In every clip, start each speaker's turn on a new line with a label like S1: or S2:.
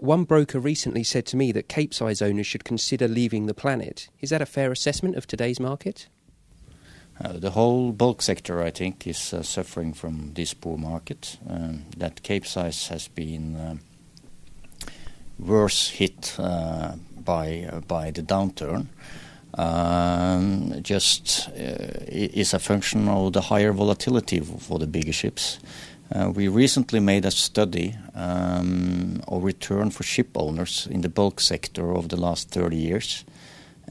S1: One broker recently said to me that Capesize owners should consider leaving the planet. Is that a fair assessment of today's market?
S2: The whole bulk sector, I think, is suffering from this poor market. That Capesize has been worse hit by the downturn. Is a function of the higher volatility for the bigger ships. We recently made a study of return for ship owners in the bulk sector over the last 30 years.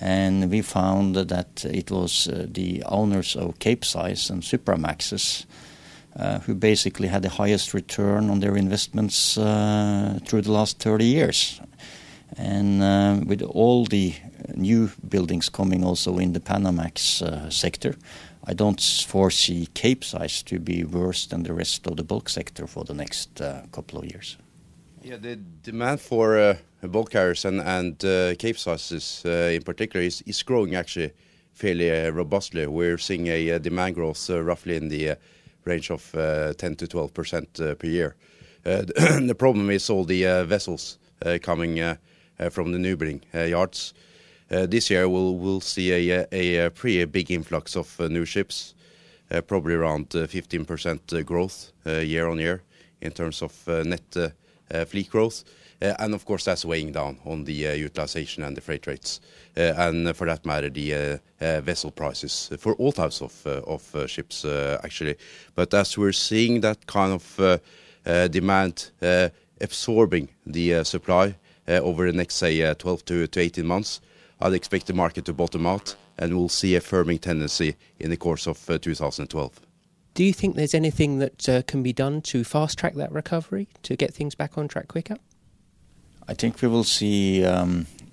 S2: And we found that it was the owners of Capesize and Supramaxes who basically had the highest return on their investments through the last 30 years. And with all the new buildings coming also in the Panamax sector, I don't foresee Capesize to be worse than the rest of the bulk sector for the next couple of years.
S3: Yeah, the demand for bulk carriers and Capesizes in particular is growing actually fairly robustly. We're seeing a demand growth roughly in the range of 10 to 12% per year. The problem is all the vessels coming from the newbuilding yards. This year we'll see a pretty big influx of new ships, probably around 15% growth year on year in terms of net fleet growth. And of course that's weighing down on the utilization and the freight rates. And for that matter the vessel prices for all types of ships actually. But as we're seeing that kind of demand absorbing the supply over the next say 12 to 18 months, I'd expect the market to bottom out and we'll see a firming tendency in the course of 2012.
S1: Do you think there's anything that can be done to fast-track that recovery, to get things back on track quicker?
S2: I think we will see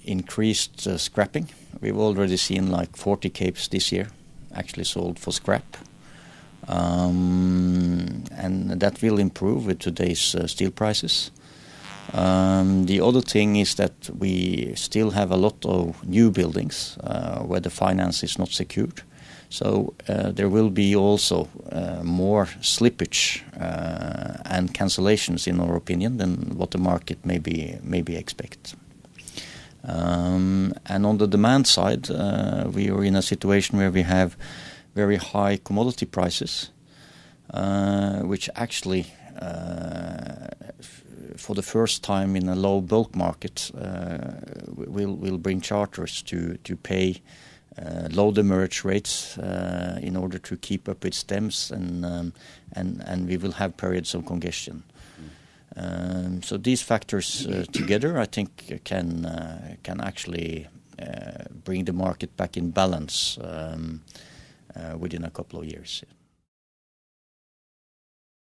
S2: increased scrapping. We've already seen like 40 Capes this year actually sold for scrap. And that will improve with today's steel prices. The other thing is that we still have a lot of new buildings where the finance is not secured. So there will be also more slippage and cancellations, in our opinion, than what the market maybe expect. And on the demand side, we are in a situation where we have very high commodity prices, which actually for the first time in a low bulk market will bring charters to pay low demurrage rates in order to keep up with stems, and we will have periods of congestion. So these factors together, I think, can actually bring the market back in balance within a couple of years.